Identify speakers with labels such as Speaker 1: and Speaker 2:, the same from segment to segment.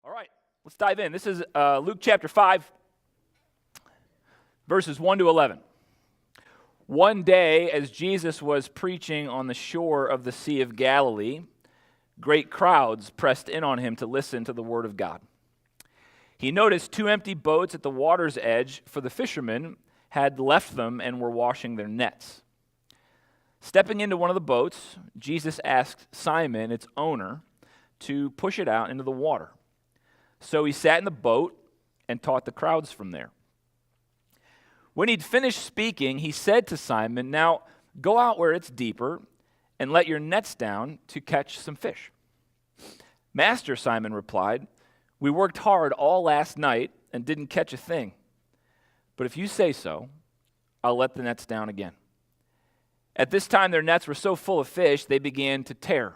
Speaker 1: All right, let's dive in. This is Luke chapter 5, verses 1 to 11. One day, as Jesus was preaching on the shore of the Sea of Galilee, great crowds pressed in on him to listen to the word of God. He noticed two empty boats at the water's edge, for the fishermen had left them and were washing their nets. Stepping into one of the boats, Jesus asked Simon, its owner, to push it out into the water. So he sat in the boat and taught the crowds from there. When he'd finished speaking, he said to Simon, "Now go out where it's deeper and let your nets down to catch some fish." "Master," Simon replied, "we worked hard all last night and didn't catch a thing. But if you say so, I'll let the nets down again." At this time, their nets were so full of fish, they began to tear.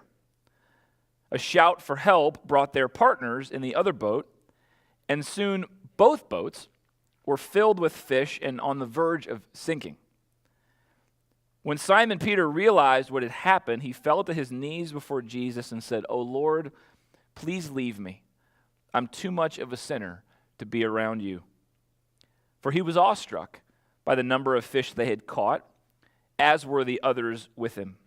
Speaker 1: A shout for help brought their partners in the other boat, and soon both boats were filled with fish and on the verge of sinking. When Simon Peter realized what had happened, he fell to his knees before Jesus and said, "O Lord, please leave me. I'm too much of a sinner to be around you." For he was awestruck by the number of fish they had caught, as were the others with him.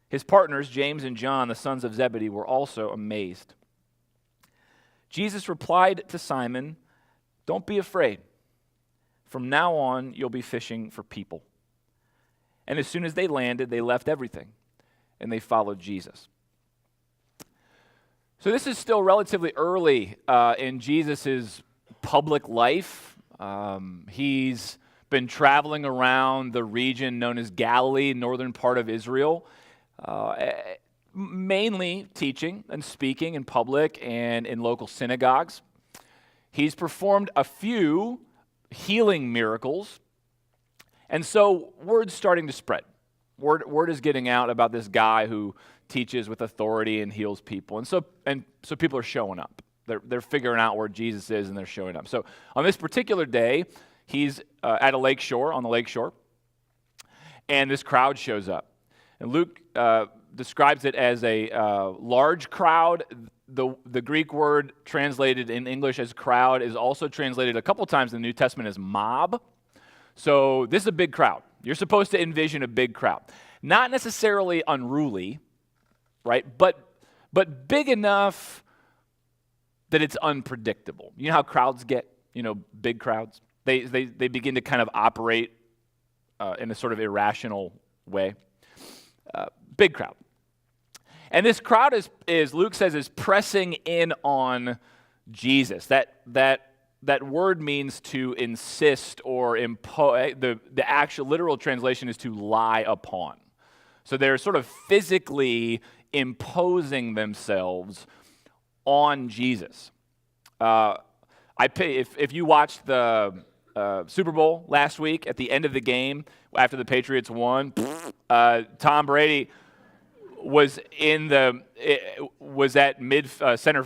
Speaker 1: His partners, James and John, the sons of Zebedee, were also amazed. Jesus replied to Simon, "Don't be afraid. From now on, you'll be fishing for people." And as soon as they landed, they left everything, and they followed Jesus. So this is still relatively early in Jesus' public life. He's been traveling around the region known as Galilee, northern part of Israel, mainly teaching and speaking in public and in local synagogues. He's performed a few healing miracles, and so word's starting to spread. Word is getting out about this guy who teaches with authority and heals people, and so people are showing up. They're figuring out where Jesus is, and they're showing up. So on this particular day, he's at a lakeshore, on the lakeshore, and this crowd shows up. And Luke describes it as a large crowd. The Greek word translated in English as crowd is also translated a couple times in the New Testament as mob. So this is a big crowd. You're supposed to envision a big crowd. Not necessarily unruly, right? But big enough that it's unpredictable. You know how crowds get, big crowds? They begin to kind of operate in a sort of irrational way. Big crowd. And this crowd is Luke says, is pressing in on Jesus. That word means to insist or impose. The actual literal translation is to lie upon. So they're sort of physically imposing themselves on Jesus. If you watched the Super Bowl last week, at the end of the game, after the Patriots won, Tom Brady was at mid center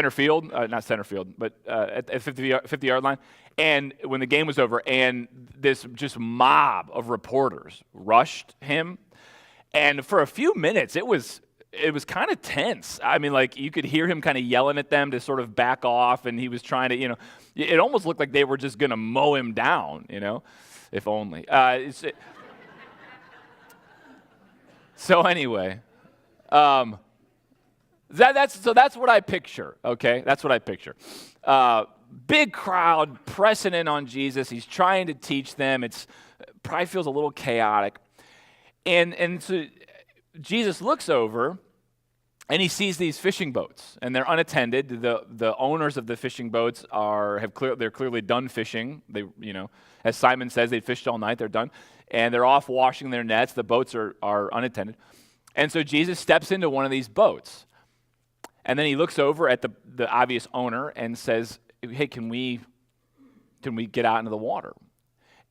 Speaker 1: field, not center field, but at 50-yard line. And when the game was over, and this just mob of reporters rushed him, and for a few minutes, it was kind of tense. I mean, like, you could hear him kind of yelling at them to sort of back off, and he was trying to, it almost looked like they were just going to mow him down, if only. So anyway, that's what I picture, okay? That's what I picture. Big crowd pressing in on Jesus. He's trying to teach them. It probably feels a little chaotic. And so Jesus looks over, and he sees these fishing boats, and they're unattended. The owners of the fishing boats they're clearly done fishing. They, as Simon says, they fished all night. They're done, and they're off washing their nets. The boats are unattended, and so Jesus steps into one of these boats, and then he looks over at the obvious owner and says, "Hey, can we get out into the water?"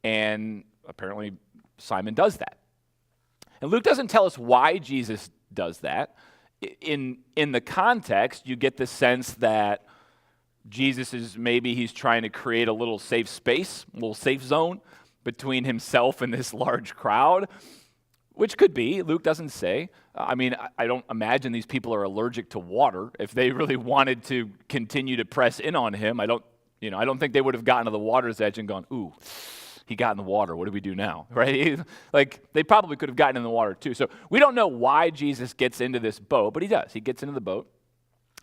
Speaker 1: And apparently Simon does that. And Luke doesn't tell us why Jesus does that. In the context, you get the sense that he's trying to create a little safe space, a little safe zone between himself and this large crowd. which could be. Luke doesn't say. I don't imagine these people are allergic to water. If they really wanted to continue to press in on him, I don't think they would have gotten to the water's edge and gone, ooh, he got in the water. What do we do now? Right? Like, they probably could have gotten in the water too. So we don't know why Jesus gets into this boat, but he does. He gets into the boat.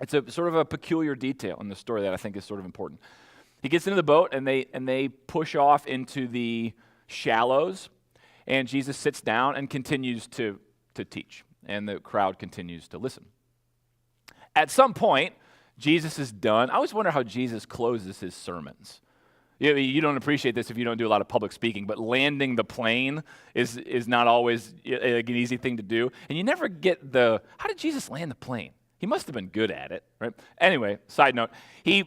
Speaker 1: It's a sort of a peculiar detail in the story that I think is sort of important. He gets into the boat, and they push off into the shallows, and Jesus sits down and continues to teach, and the crowd continues to listen. At some point, Jesus is done. I always wonder how Jesus closes his sermons. You don't appreciate this if you don't do a lot of public speaking, but landing the plane is not always an easy thing to do. And you never get how did Jesus land the plane? He must have been good at it, right? Anyway, side note, he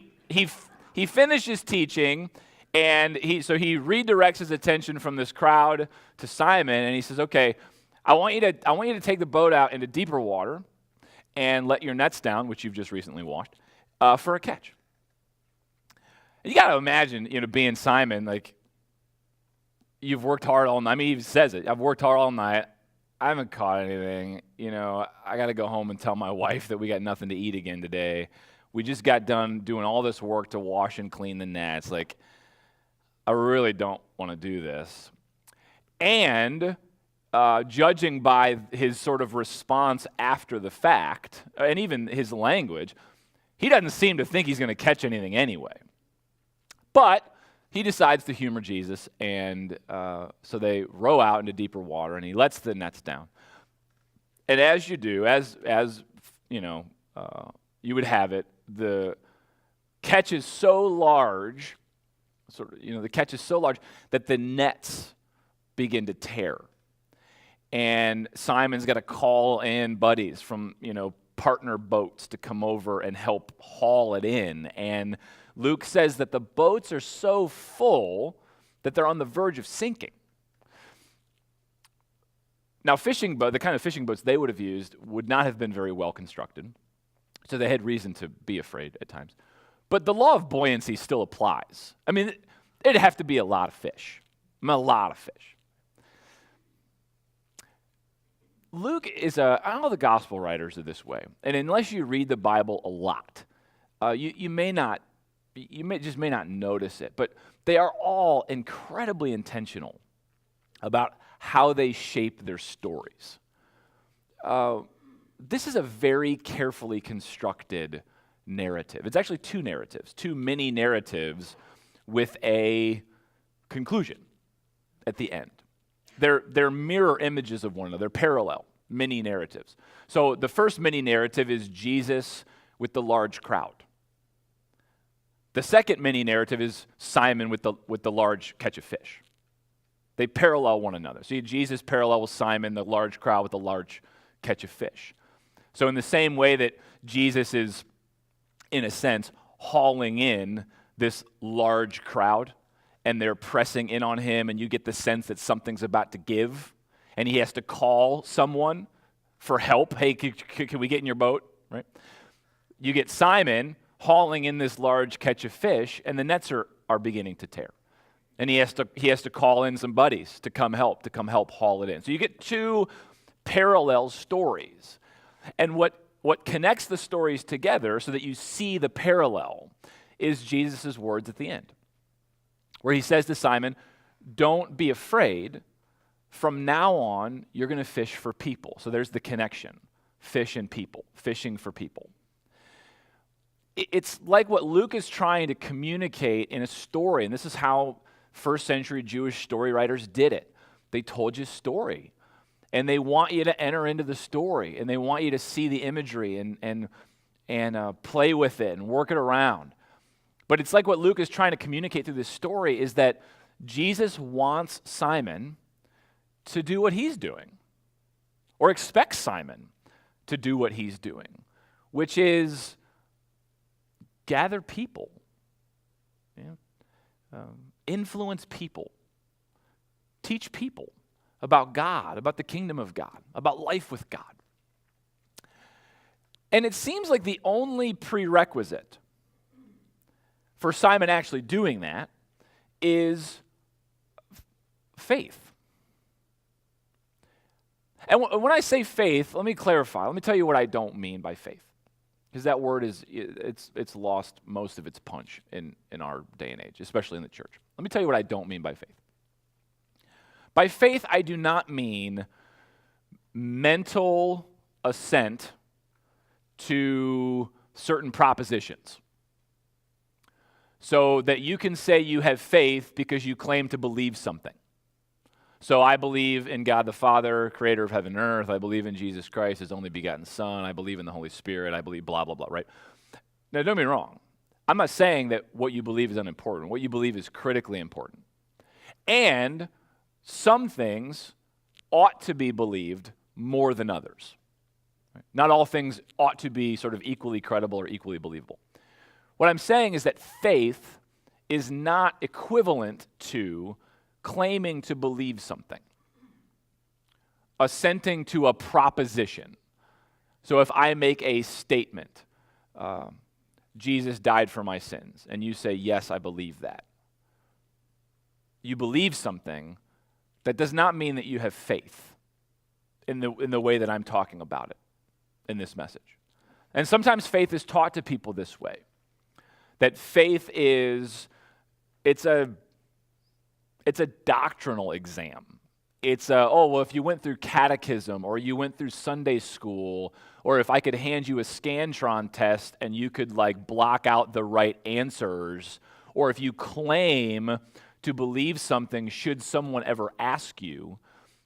Speaker 1: finishes teaching, and he redirects his attention from this crowd to Simon, and he says, okay, I want you to take the boat out into deeper water and let your nets down, which you've just recently washed, for a catch. You got to imagine, being Simon, like, you've worked hard all night. I mean, he says it. I've worked hard all night. I haven't caught anything. I got to go home and tell my wife that we got nothing to eat again today. We just got done doing all this work to wash and clean the nets. Like, I really don't want to do this. And judging by his sort of response after the fact, and even his language, he doesn't seem to think he's going to catch anything anyway. But he decides to humor Jesus, and so they row out into deeper water, and he lets the nets down. And as you do, as you would have it, the catch is so large, that the nets begin to tear. And Simon's got to call in buddies from, partner boats to come over and help haul it in. And Luke says that the boats are so full that they're on the verge of sinking. Now, the kind of fishing boats they would have used would not have been very well constructed, so they had reason to be afraid at times. But the law of buoyancy still applies. I mean, it'd have to be a lot of fish. A lot of fish. Luke all the gospel writers are this way, and unless you read the Bible a lot, you may not notice it, but they are all incredibly intentional about how they shape their stories. This is a very carefully constructed narrative. It's actually two mini narratives with a conclusion at the end. They're mirror images of one another. They're parallel mini narratives. So the first mini narrative is Jesus with the large crowd. The second mini narrative is Simon with the large catch of fish. They parallel one another. So Jesus parallel with Simon, the large crowd with the large catch of fish. So in the same way that Jesus is, in a sense, hauling in this large crowd, and they're pressing in on him, and you get the sense that something's about to give, and he has to call someone for help. Hey, can we get in your boat? Right? You get Simon hauling in this large catch of fish, and the nets are beginning to tear. And he has to call in some buddies to come help haul it in. So you get two parallel stories. And what connects the stories together so that you see the parallel is Jesus' words at the end, where he says to Simon, don't be afraid. From now on, you're going to fish for people. So there's the connection, fish and people, fishing for people. It's like what Luke is trying to communicate in a story, and this is how first century Jewish story writers did it. They told you a story, and they want you to enter into the story, and they want you to see the imagery and play with it and work it around. But it's like what Luke is trying to communicate through this story is that Jesus wants Simon to do what he's doing, or expects Simon to do what he's doing, which is gather people, influence people, teach people about God, about the kingdom of God, about life with God. And it seems like the only prerequisite for Simon actually doing that is faith. And when I say faith, let me clarify. Let me tell you what I don't mean by faith. Because that word it's lost most of its punch in our day and age, especially in the church. Let me tell you what I don't mean by faith. By faith, I do not mean mental assent to certain propositions. So that you can say you have faith because you claim to believe something. So I believe in God the Father, creator of heaven and earth. I believe in Jesus Christ, his only begotten Son. I believe in the Holy Spirit. I believe blah, blah, blah, right? Now, don't get me wrong. I'm not saying that what you believe is unimportant. What you believe is critically important. And some things ought to be believed more than others. Right? Not all things ought to be sort of equally credible or equally believable. What I'm saying is that faith is not equivalent to claiming to believe something, assenting to a proposition. So if I make a statement, Jesus died for my sins, and you say, yes, I believe that. You believe something, that does not mean that you have faith in the way that I'm talking about it in this message. And sometimes faith is taught to people this way, that faith is, it's a doctrinal exam. It's if you went through catechism or you went through Sunday school, or if I could hand you a Scantron test and you could like block out the right answers, or if you claim to believe something should someone ever ask you,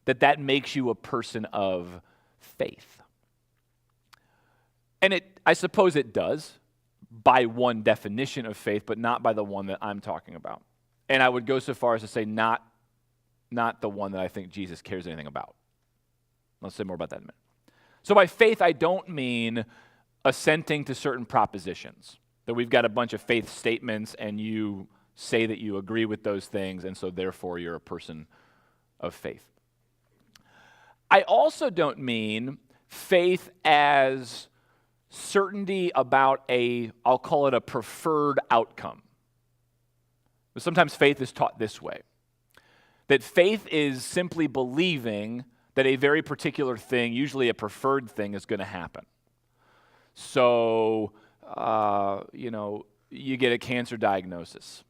Speaker 1: that makes you a person of faith. And I suppose it does by one definition of faith, but not by the one that I'm talking about. And I would go so far as to say not the one that I think Jesus cares anything about. I'll say more about that in a minute. So by faith, I don't mean assenting to certain propositions, that we've got a bunch of faith statements and you say that you agree with those things, and so therefore you're a person of faith. I also don't mean faith as certainty about I'll call it a preferred outcome. But sometimes faith is taught this way, that faith is simply believing that a very particular thing, usually a preferred thing, is going to happen. So, you get a cancer diagnosis.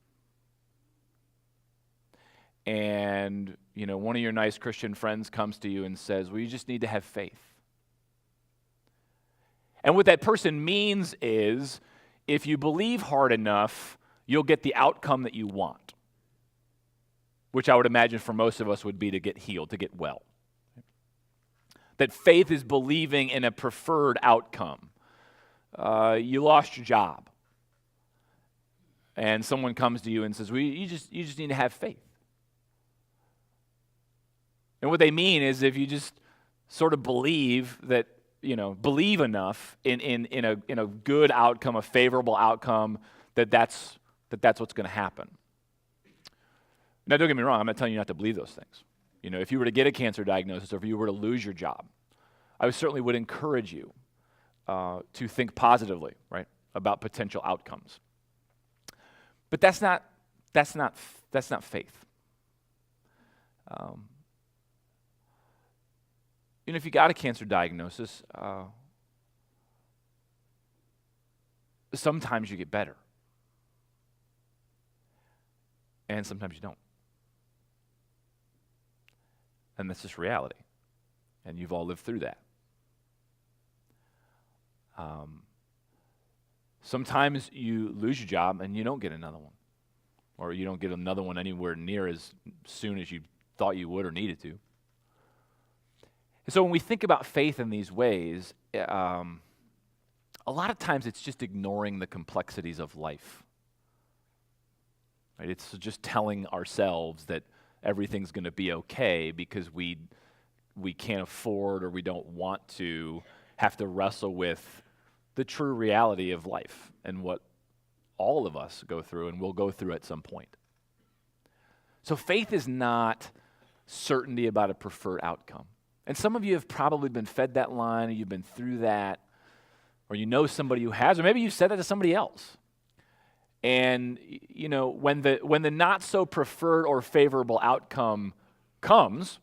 Speaker 1: And, one of your nice Christian friends comes to you and says, well, you just need to have faith. And what that person means is, if you believe hard enough, you'll get the outcome that you want, which I would imagine for most of us would be to get healed, to get well. That faith is believing in a preferred outcome. You lost your job, and someone comes to you and says, well, you just need to have faith. And what they mean is, if you just sort of believe that, believe enough in a good outcome, a favorable outcome, that's what's going to happen. Now, don't get me wrong, I'm not telling you not to believe those things. If you were to get a cancer diagnosis or if you were to lose your job, I certainly would encourage you to think positively, right, about potential outcomes. But that's not faith. If you got a cancer diagnosis, sometimes you get better. And sometimes you don't. And that's just reality. And you've all lived through that. Sometimes you lose your job and you don't get another one. Or you don't get another one anywhere near as soon as you thought you would or needed to. And so when we think about faith in these ways, a lot of times it's just ignoring the complexities of life. Right? It's just telling ourselves that everything's going to be okay because we can't afford or we don't want to have to wrestle with the true reality of life and what all of us go through and will go through at some point. So faith is not certainty about a preferred outcome. And some of you have probably been fed that line, or you've been through that, or you know somebody who has, or maybe you've said that to somebody else. And, when the not so preferred or favorable outcome comes,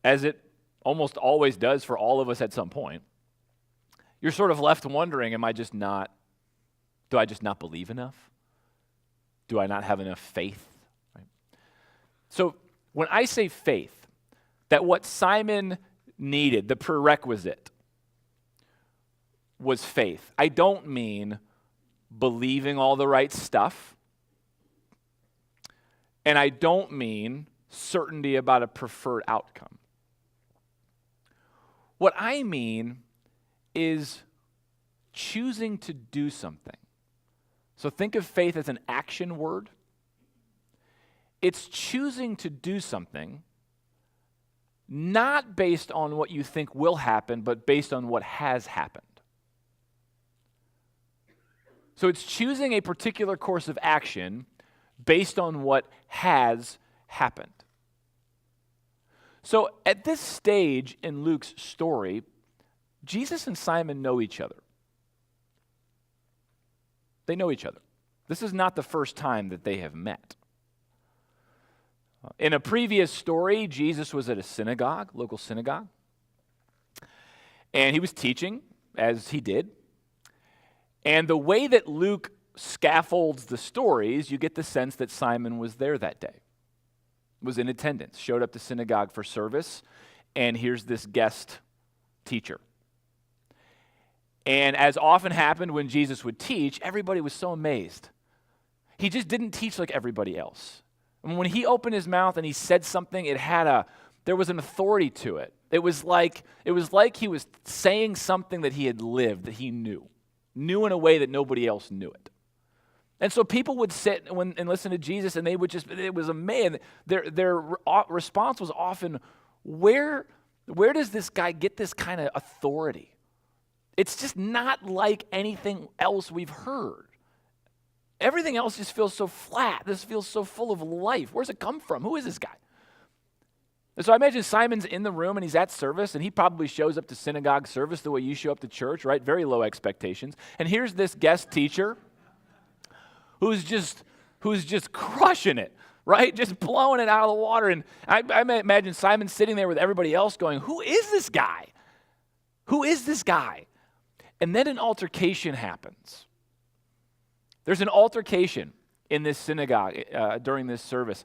Speaker 1: as it almost always does for all of us at some point, you're sort of left wondering, do I just not believe enough? Do I not have enough faith? Right? So when I say faith, that what Simon needed, the prerequisite, was faith, I don't mean believing all the right stuff, and I don't mean certainty about a preferred outcome. What I mean is choosing to do something. So think of faith as an action word. It's choosing to do something not based on what you think will happen, but based on what has happened. So it's choosing a particular course of action based on what has happened. So at this stage in Luke's story, Jesus and Simon know each other. They know each other. This is not the first time that they have met. In a previous story, Jesus was at a synagogue, local synagogue, and he was teaching, as he did. And the way that Luke scaffolds the stories, you get the sense that Simon was there that day, was in attendance, showed up to synagogue for service, and here's this guest teacher. And as often happened when Jesus would teach, everybody was so amazed. He just didn't teach like everybody else. And when he opened his mouth and he said something, there was an authority to it. It was like he was saying something that he had lived, that he knew in a way that nobody else knew it. And so people would sit and listen to Jesus, and it was amazing. Their response was often, where does this guy get this kind of authority? It's just not like anything else we've heard. Everything else just feels so flat. This feels so full of life. Where's it come from? Who is this guy? And so I imagine Simon's in the room and he's at service, and he probably shows up to synagogue service the way you show up to church, right? Very low expectations. And here's this guest teacher who's just crushing it, right? Just blowing it out of the water. And I imagine Simon sitting there with everybody else going, who is this guy? Who is this guy? And then an altercation happens. There's an altercation in this synagogue during this service.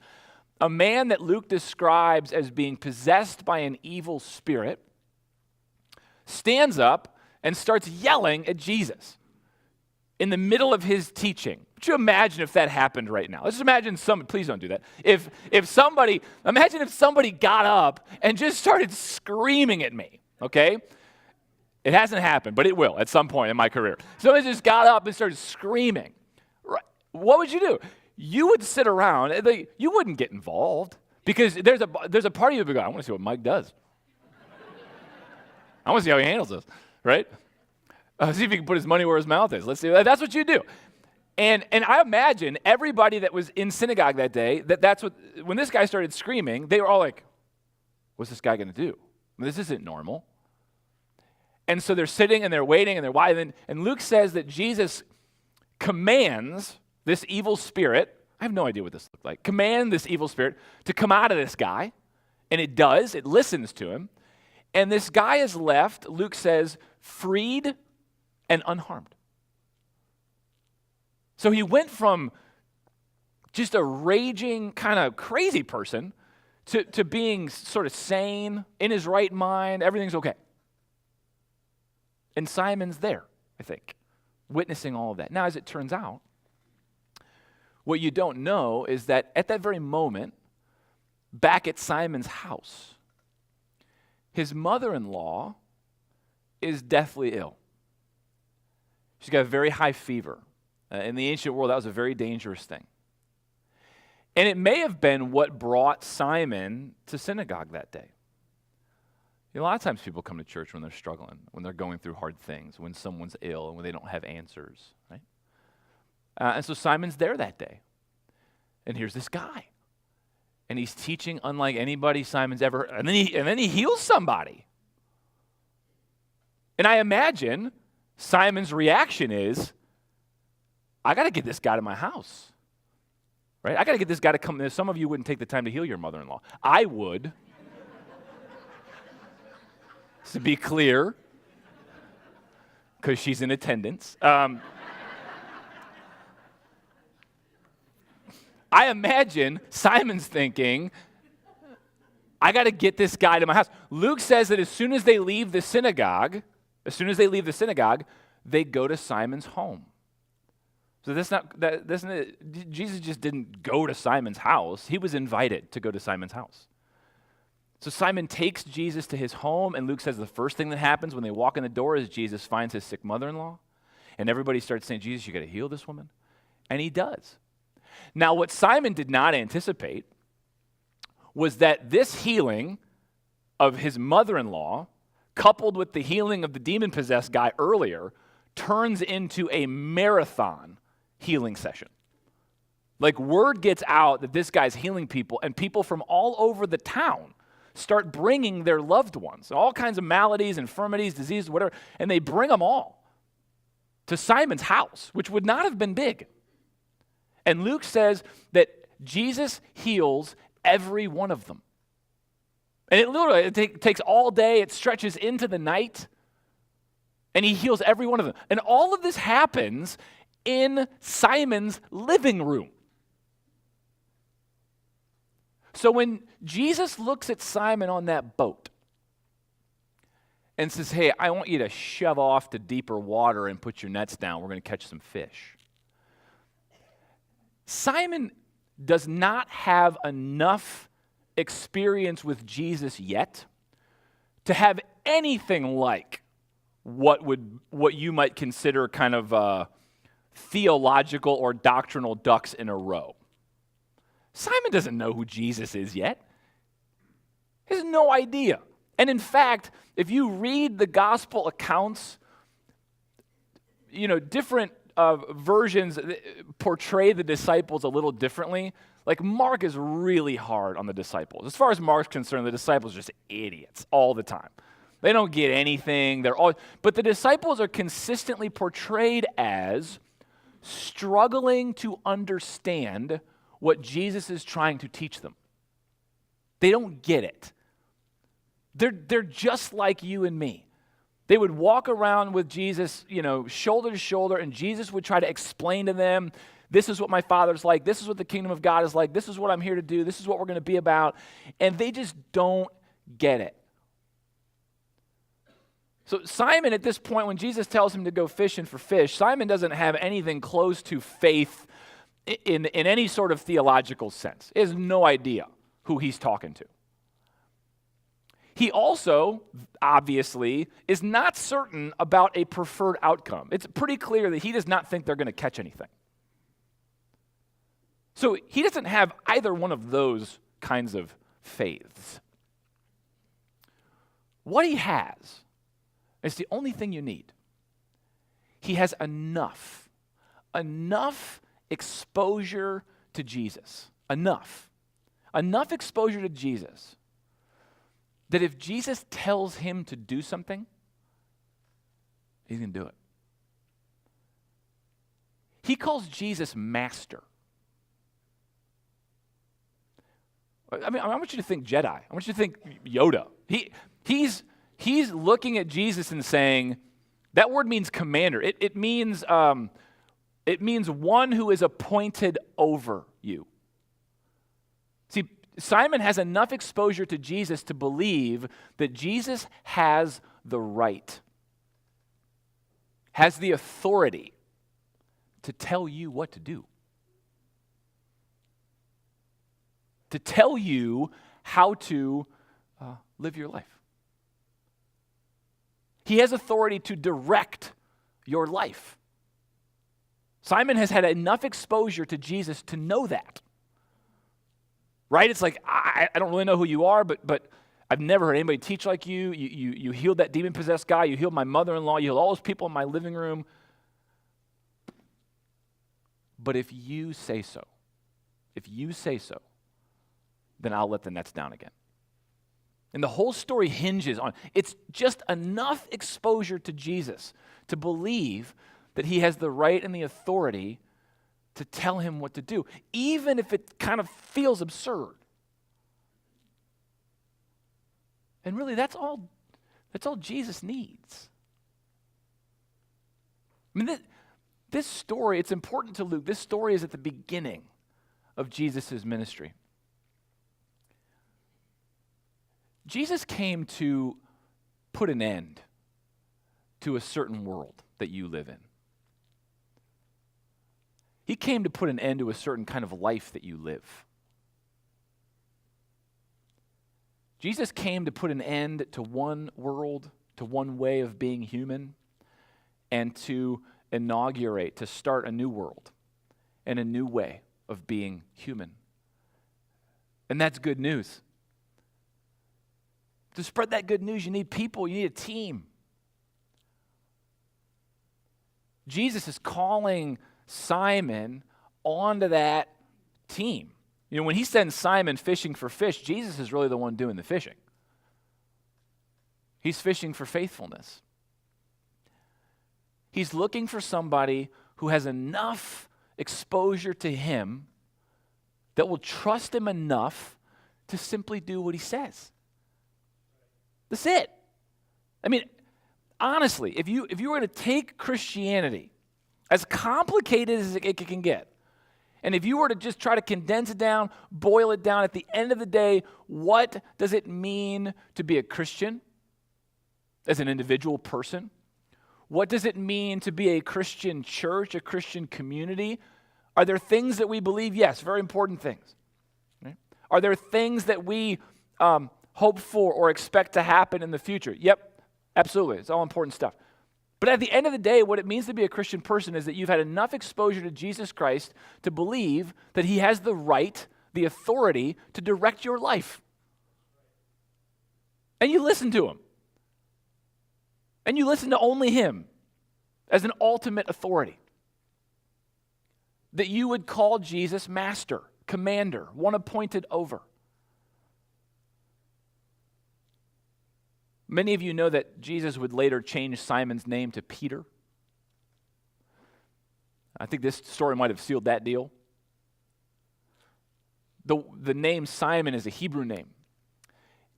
Speaker 1: A man that Luke describes as being possessed by an evil spirit stands up and starts yelling at Jesus in the middle of his teaching. Would you imagine if that happened right now? Let's imagine please don't do that. Imagine if somebody got up and just started screaming at me, okay? It hasn't happened, but it will at some point in my career. Somebody just got up and started screaming. What would you do? You would sit around. You wouldn't get involved because there's a part of you that would go, I want to see what Mike does. I want to see how he handles this, right? See if he can put his money where his mouth is. Let's see. That's what you do. And I imagine everybody that was in synagogue that day, when this guy started screaming, they were all like, what's this guy going to do? I mean, this isn't normal. And so they're sitting and they're waiting and they're waiting. And Luke says that Jesus commands this evil spirit, I have no idea what this looked like, command this evil spirit to come out of this guy. And it does. It listens to him. And this guy is left, Luke says, freed and unharmed. So he went from just a raging, kind of crazy person to being sort of sane, in his right mind, everything's okay. And Simon's there, I think, witnessing all of that. Now, as it turns out, what you don't know is that at that very moment, back at Simon's house, his mother-in-law is deathly ill. She's got a very high fever. In the ancient world, that was a very dangerous thing. And it may have been what brought Simon to synagogue that day. You know, a lot of times people come to church when they're struggling, when they're going through hard things, when someone's ill and when they don't have answers, right? And so Simon's there that day. And here's this guy. And he's teaching unlike anybody Simon's ever heard. And then he heals somebody. And I imagine Simon's reaction is, I got to get this guy to my house. Right? I got to get this guy to come. Some of you wouldn't take the time to heal your mother-in-law. I would. to be clear, because she's in attendance. I imagine Simon's thinking, I got to get this guy to my house. Luke says that as soon as they leave the synagogue, they go to Simon's home. So Jesus just didn't go to Simon's house. He was invited to go to Simon's house. So Simon takes Jesus to his home, and Luke says the first thing that happens when they walk in the door is Jesus finds his sick mother-in-law, and everybody starts saying, Jesus, you got to heal this woman. And he does. Now, what Simon did not anticipate was that this healing of his mother-in-law, coupled with the healing of the demon-possessed guy earlier, turns into a marathon healing session. Like, word gets out that this guy's healing people, and people from all over the town start bringing their loved ones, all kinds of maladies, infirmities, diseases, whatever, and they bring them all to Simon's house, which would not have been big. And Luke says that Jesus heals every one of them. And it literally takes all day, it stretches into the night, and he heals every one of them. And all of this happens in Simon's living room. So when Jesus looks at Simon on that boat and says, hey, I want you to shove off to deeper water and put your nets down, we're going to catch some fish. Simon does not have enough experience with Jesus yet to have anything like what you might consider kind of theological or doctrinal ducks in a row. Simon doesn't know who Jesus is yet. He has no idea. And in fact, if you read the gospel accounts, different versions portray the disciples a little differently. Like, Mark is really hard on the disciples. As far as Mark's concerned, the disciples are just idiots all the time. They don't get anything. But the disciples are consistently portrayed as struggling to understand what Jesus is trying to teach them. They don't get it. They're just like you and me. They would walk around with Jesus, shoulder to shoulder, and Jesus would try to explain to them, this is what my Father's like, this is what the kingdom of God is like, this is what I'm here to do, this is what we're going to be about, and they just don't get it. So Simon, at this point, when Jesus tells him to go fishing for fish, Simon doesn't have anything close to faith in any sort of theological sense. He has no idea who he's talking to. He also, obviously, is not certain about a preferred outcome. It's pretty clear that he does not think they're going to catch anything. So he doesn't have either one of those kinds of faiths. What he has is the only thing you need. He has enough exposure to Jesus. Enough exposure to Jesus that if Jesus tells him to do something, he's going to do it. He calls Jesus master. I want you to think Jedi. I want you to think Yoda. He's looking at Jesus and saying, that word means commander. It means one who is appointed over you. See, Simon has enough exposure to Jesus to believe that Jesus has the right, has the authority to tell you what to do, to tell you how to live your life. He has authority to direct your life. Simon has had enough exposure to Jesus to know that. Right? It's like, I don't really know who you are, but I've never heard anybody teach like you. You healed that demon-possessed guy. You healed my mother-in-law. You healed all those people in my living room. But if you say so, then I'll let the nets down again. And the whole story hinges on, it's just enough exposure to Jesus to believe that he has the right and the authority to tell him what to do, even if it kind of feels absurd. And really, that's all It's all Jesus needs. I mean, this story, it's important to Luke. This story is at the beginning of Jesus' ministry. Jesus came to put an end to a certain world that you live in. He came to put an end to a certain kind of life that you live. Jesus came to put an end to one world, to one way of being human, and to inaugurate, to start a new world and a new way of being human. And that's good news. To spread that good news, you need people, you need a team. Jesus is calling Simon onto that team. You know, when he sends Simon fishing for fish, Jesus is really the one doing the fishing. He's fishing for faithfulness. He's looking for somebody who has enough exposure to him that will trust him enough to simply do what he says. That's it. I mean, honestly, if you were to take Christianity, as complicated as it can get, and if you were to just try to condense it down, boil it down, at the end of the day, what does it mean to be a Christian as an individual person? What does it mean to be a Christian church, a Christian community? Are there things that we believe? Yes, very important things. Right? Are there things that we hope for or expect to happen in the future? Yep, absolutely. It's all important stuff. But at the end of the day, what it means to be a Christian person is that you've had enough exposure to Jesus Christ to believe that he has the right, the authority to direct your life. And you listen to him. And you listen to only him as an ultimate authority. That you would call Jesus master, commander, one appointed over. Many of you know that Jesus would later change Simon's name to Peter. I think this story might have sealed that deal. The name Simon is a Hebrew name,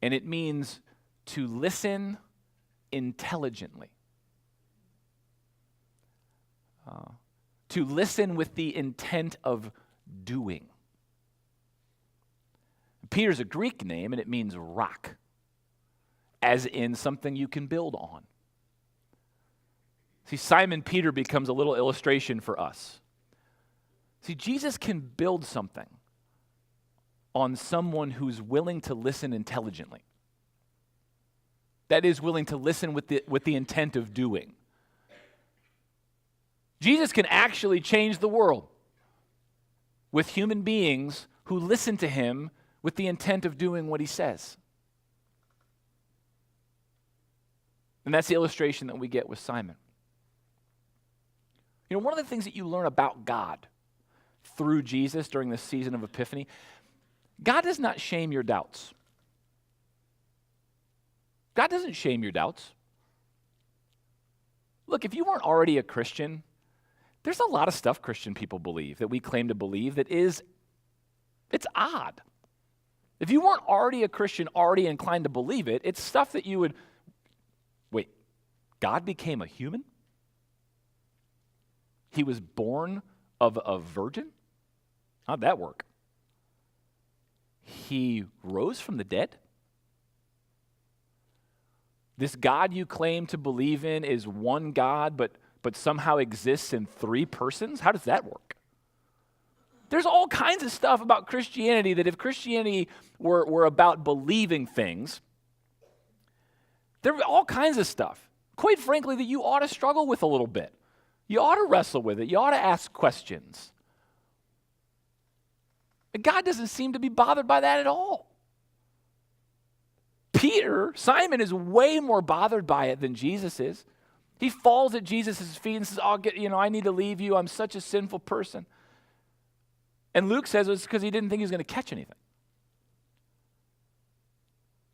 Speaker 1: and it means to listen intelligently. To listen with the intent of doing. Peter's a Greek name, and it means rock, as in something you can build on. See, Simon Peter becomes a little illustration for us. See, Jesus can build something on someone who's willing to listen intelligently. That is, willing to listen with the intent of doing. Jesus can actually change the world with human beings who listen to him with the intent of doing what he says. And that's the illustration that we get with Simon. You know, one of the things that you learn about God through Jesus during this season of Epiphany, God does not shame your doubts. God doesn't shame your doubts. Look, if you weren't already a Christian, there's a lot of stuff Christian people believe, that we claim to believe, it's odd. If you weren't already a Christian, already inclined to believe it, it's stuff that you would, wait, God became a human? He was born of a virgin? How'd that work? He rose from the dead? This God you claim to believe in is one God, but somehow exists in three persons? How does that work? There's all kinds of stuff about Christianity that if Christianity were about believing things, there are all kinds of stuff, quite frankly, that you ought to struggle with a little bit. You ought to wrestle with it. You ought to ask questions. And God doesn't seem to be bothered by that at all. Simon is way more bothered by it than Jesus is. He falls at Jesus' feet and says, I need to leave you. I'm such a sinful person. And Luke says it's because he didn't think he was going to catch anything.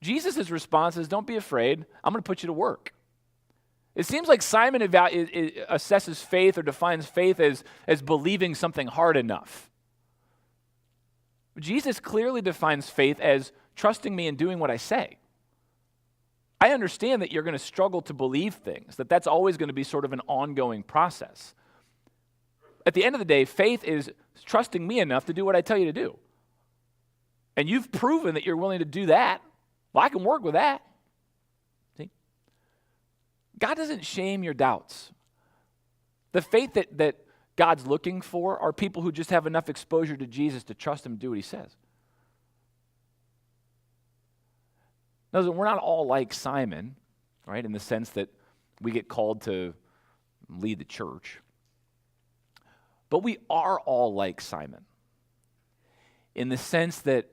Speaker 1: Jesus' response is, don't be afraid. I'm going to put you to work. It seems like Simon assesses faith or defines faith as believing something hard enough. Jesus clearly defines faith as trusting me and doing what I say. I understand that you're going to struggle to believe things, that that's always going to be sort of an ongoing process. At the end of the day, faith is trusting me enough to do what I tell you to do. And you've proven that you're willing to do that. Well, I can work with that. See? God doesn't shame your doubts. The faith that God's looking for are people who just have enough exposure to Jesus to trust him and do what he says. Now, we're not all like Simon, right, in the sense that we get called to lead the church. But we are all like Simon in the sense that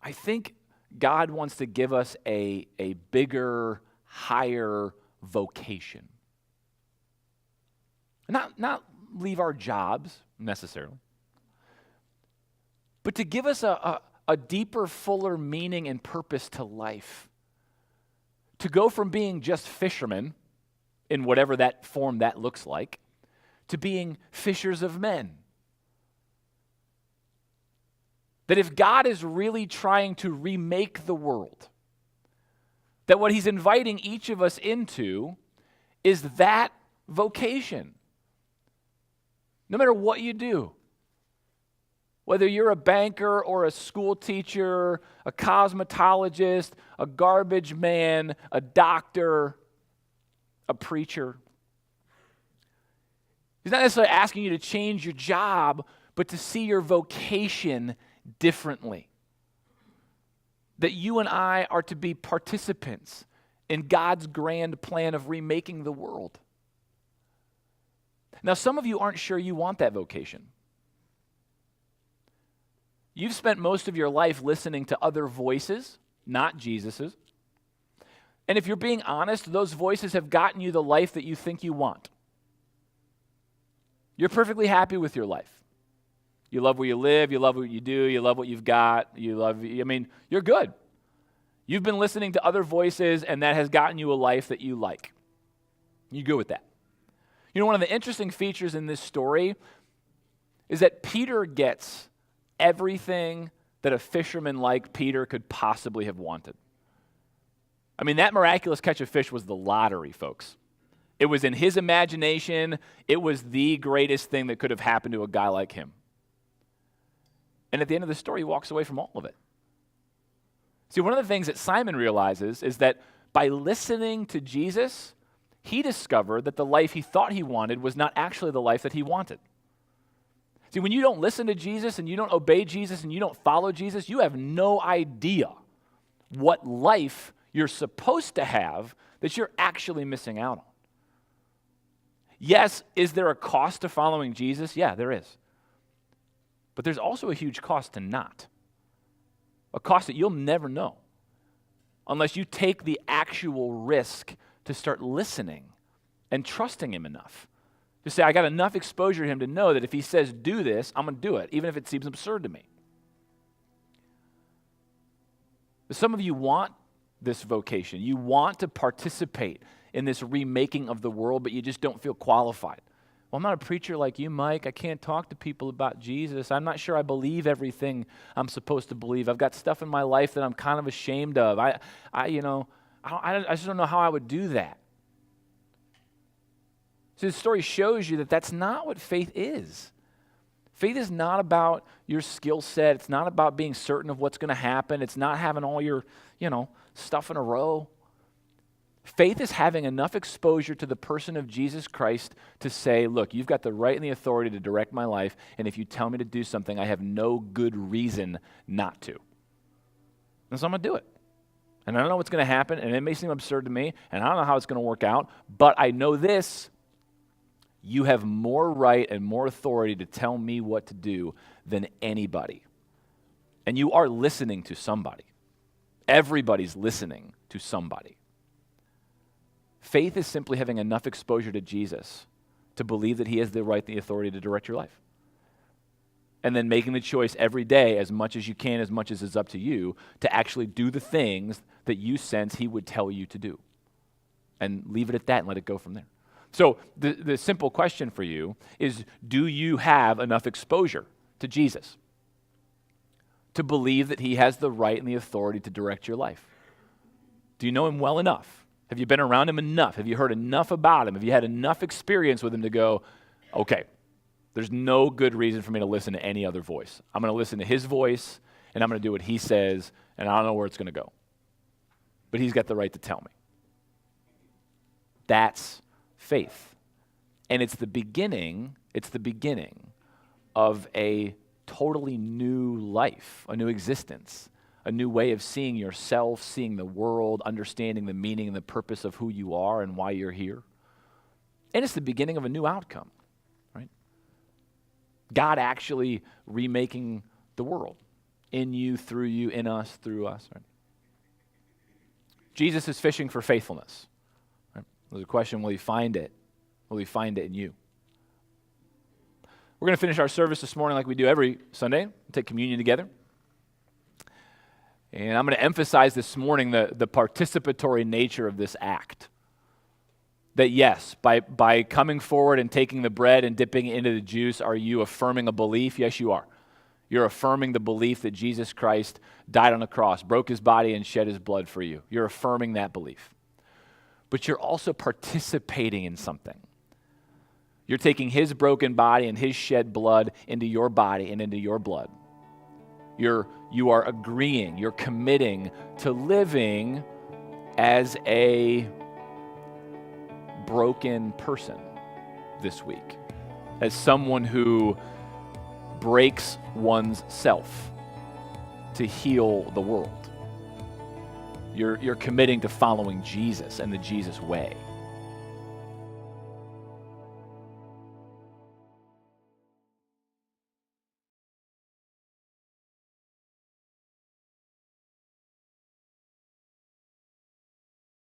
Speaker 1: I think God wants to give us a bigger, higher vocation. Not leave our jobs necessarily, but to give us a deeper, fuller meaning and purpose to life. To go from being just fishermen, in whatever that form that looks like, to being fishers of men. That if God is really trying to remake the world, that what he's inviting each of us into is that vocation. No matter what you do, whether you're a banker or a school teacher, a cosmetologist, a garbage man, a doctor, a preacher, he's not necessarily asking you to change your job, but to see your vocation differently. That you and I are to be participants in God's grand plan of remaking the world. Now, some of you aren't sure you want that vocation. You've spent most of your life listening to other voices, not Jesus's. And if you're being honest, those voices have gotten you the life that you think you want. You're perfectly happy with your life. You love where you live, you love what you do, you love what you've got, you're good. You've been listening to other voices, and that has gotten you a life that you like. You're good with that. You know, one of the interesting features in this story is that Peter gets everything that a fisherman like Peter could possibly have wanted. I mean, that miraculous catch of fish was the lottery, folks. It was in his imagination. It was the greatest thing that could have happened to a guy like him. And at the end of the story, he walks away from all of it. See, one of the things that Simon realizes is that by listening to Jesus, he discovered that the life he thought he wanted was not actually the life that he wanted. See, when you don't listen to Jesus and you don't obey Jesus and you don't follow Jesus, you have no idea what life you're supposed to have that you're actually missing out on. Yes, is there a cost to following Jesus? Yeah, there is. But there's also a huge cost to not. A cost that you'll never know unless you take the actual risk to start listening and trusting him enough. To say, I got enough exposure to him to know that if he says do this, I'm going to do it, even if it seems absurd to me. But some of you want this vocation. You want to participate in this remaking of the world, but you just don't feel qualified. Well, I'm not a preacher like you, Mike. I can't talk to people about Jesus. I'm not sure I believe everything I'm supposed to believe. I've got stuff in my life that I'm kind of ashamed of. I just don't know how I would do that. So the story shows you that that's not what faith is. Faith is not about your skill set. It's not about being certain of what's going to happen. It's not having all your, stuff in a row. Faith is having enough exposure to the person of Jesus Christ to say, look, you've got the right and the authority to direct my life, and if you tell me to do something, I have no good reason not to. And so I'm going to do it. And I don't know what's going to happen, and it may seem absurd to me, and I don't know how it's going to work out, but I know this. You have more right and more authority to tell me what to do than anybody. And you are listening to somebody. Everybody's listening to somebody. Faith is simply having enough exposure to Jesus to believe that he has the right and the authority to direct your life. And then making the choice every day, as much as you can, as much as it's up to you, to actually do the things that you sense he would tell you to do. And leave it at that and let it go from there. So the simple question for you is, do you have enough exposure to Jesus to believe that he has the right and the authority to direct your life? Do you know him well enough? Have you been around him enough? Have you heard enough about him? Have you had enough experience with him to go, okay, there's no good reason for me to listen to any other voice. I'm going to listen to his voice, and I'm going to do what he says, and I don't know where it's going to go. But he's got the right to tell me. That's faith. And it's the beginning of a totally new life, a new existence, a new way of seeing yourself, seeing the world, understanding the meaning and the purpose of who you are and why you're here. And it's the beginning of a new outcome, right? God actually remaking the world in you, through you, in us, through us, right? Jesus is fishing for faithfulness. Right? There's a question, will he find it? Will he find it in you? We're going to finish our service this morning like we do every Sunday. We'll take communion together. And I'm going to emphasize this morning the participatory nature of this act. That yes, by coming forward and taking the bread and dipping it into the juice, are you affirming a belief? Yes, you are. You're affirming the belief that Jesus Christ died on the cross, broke his body, and shed his blood for you. You're affirming that belief. But you're also participating in something. You're taking his broken body and his shed blood into your body and into your blood. You are agreeing, you're committing to living as a broken person this week, as someone who breaks one's self to heal the world. You're committing to following Jesus and the Jesus way.